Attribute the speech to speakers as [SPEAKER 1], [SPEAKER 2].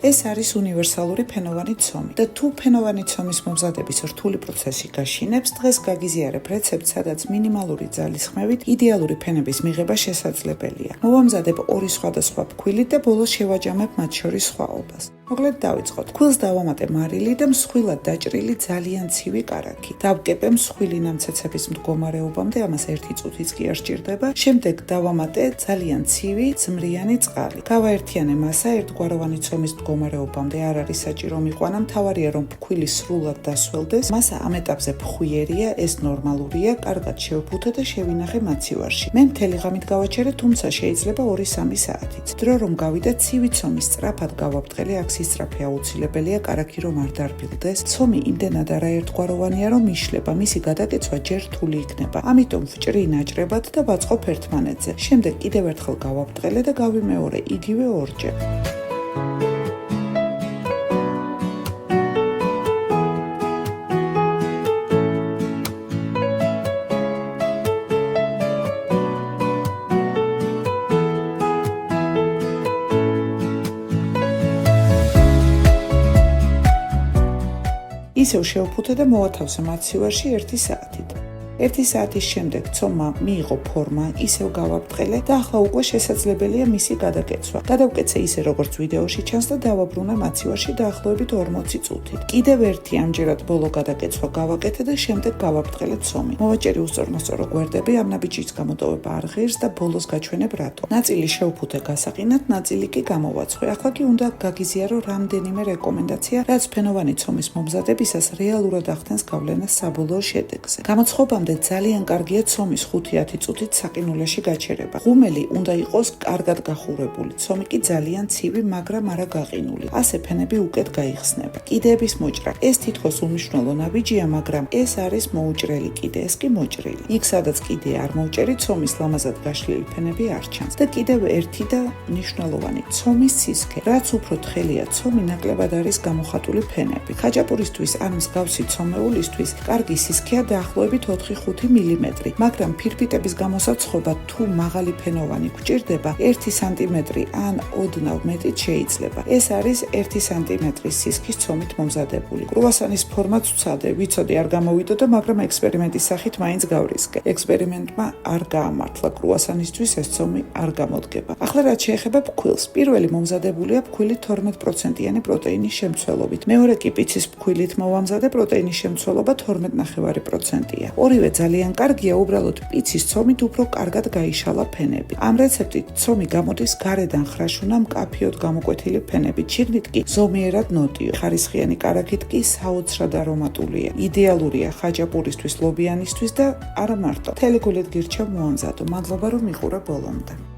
[SPEAKER 1] ეს არის უნივერსალური ფენოვანი ცომი და თუ ფენოვანი ცომის მომზადების რთული პროცესი გაშინებს, დღეს გაგიზიარებ რეცეპტს, სადაც მინიმალური ძალისხმევით იდეალური ფენების მიღება შესაძლებელია. მოვამზადებ 2 სხვადასხვა ფქვილით და ბოლოს შევაჯამებ მათ შორის სხვაობას. მოკლედ დავიწყოთ. ფქვილს დავამატე მარილი და მსხვილად დაჭრილი ძალიან ცივი კარაქი. დავკეპე მსხვილი ნამცეცების მდგომარეობამდე, ამას 1 წუთიც კი არ სჭირდება. შემდეგ დავამატე ძალიან ცივი ძმრიანი წყალი. გავაერთიანე მასა ერთგვაროვანი ცომის მდგომარეობამდე არ არის საჭირო მიყვანა, მთავარია რომ ფქვილი სრულად დასველდეს. მასა ამ ეტაპზე ფხვიერია, ეს ნორმალურია, კარგად შევფუთე და შევინახე მაცივარში. მე მთელი ღამით გავაჩერე, თუმცა შეიძლება 2-3 საათიც. დრო რომ გავიდა, ცივი ცომის სწრაფად გავაბტყელი, აქ სისწრაფე აუცილებელია, კარაქი რომ არ დარბილდეს. ცომი იმდენად არაერთგვაროვანია, რომ იშლება, მისი გადაკეცვა ჯერ რთული იქნება. ამიტომ ვჭრი ნაჭრებად და ვაწყობ ერთმანეთზე. შემდეგ კიდევ ერთხელ გავაბტყელე და გავიმეორე იგივე ორჯერ. ისევ შევფუთე და მოვათავსე მაცივარში 1 საათით. 1 საათის შემდეგ ცომა მიიღო ფორმა, ისევ გავაბტყელე და ახლა უკვე შესაძლებელია მისი გადაკეცვა. გადავკეცე ისე როგორც ვიდეოში ჩანს და დავაბრუნე მაცივარში დაახლოებით 40 წუთით. კიდევ ერთი ამჯერად ბოლო გადაკეცვა გავაკეთე და შემდეგ გავაბტყელე ცომი. მოვაჭერი უსწორმასწორო გვერდები, ამ ნაბიჯის გამოტოვება არ ღირს და ბოლოს გაჩვენებ რატო. ნაწილი შევფუთე გასაყინად, ნაწილი კი გამოვაცხვე. ახლა კი უნდა გაგიზიარო რამდენიმე რეკომენდაცია, რაც ფენოვანი ცომის მომზადებისას რეალურად ახდენს გავლენას საბოლოო შედეგზე. გამოცხობამდე ძალიან კარგია ცომის 5-10 წუთით საყინულეში გაჩერება. ღუმელი უნდა იყოს კარგად გახურებული, ცომი კი ძალიან ცივი, მაგრამ არა გაყინული. ასე ფენები უკეთ გაიხსნება. კიდეების მოჭრა. ეს თითქოს უმნიშვნელო ნაბიჯია, მაგრამ ეს არის მოუჭრელი კიდე, ეს კი მოჭრილი. იქ სადაც კიდე არ მოუჭერი, ცომის ლამაზად გაშლილი ფენები არ ჩანს. და კიდევ ერთი და მნიშვნელოვანი, ცომის სისქე. რაც უფრო თხელია ცომი, ნაკლებად არის გამოხატული ფენები. ხაჭაპურისთვის ან მსგავსი ცომეულისთვის კარგი სისქეა დაახლოებით 4-5 მილიმეტრი, მაგრამ ფირფიტების გამოსაცხობა თუ მაღალი ფენოვანი გვჭირდება 1 სანტიმეტრი ან ოდნავ მეტიც შეიძლება. ეს არის 1 სანტიმეტრის სისქის ცომით მომზადებული. კრუასანის ფორმაც ვცადე, ვიცოდი არ გამოვიდოდა, მაგრამ ექსპერიმენტის სახით მაინც გავრისკე. ექსპერიმენტმა არ გაამართლა, კრუასანისთვის ეს ცომი არ გამოდგება. ახლა რაც შეეხება ფქვილს, პირველი მომზადებულია ფქვილი 12%-იანი პროტეინის შემცველობით. მეორე კი პიცის ფქვილით მოვამზადე, პროტეინის შემცველობა 12.5%-ია. ორივე ძალიან კარგია, უბრალოდ პიცის ცომით უფრო კარგად გაიშალა ფენები. ამ რეცეპტით ცომი გამოდის გარედან ხრაშუნა მკაფიოდ გამოკვეთილი ფენებით, შიგნით კი ზომიერად ნოტიო. ხარისხიანი კარაქით კი საოცრად არომატულია. იდეალურია ხაჭაპურისთვის, ლობიანისთვის და არა მარტო. მთელი გულით გირჩევ მოამზადო. მადლობა რომ მიყურე ბოლომდე.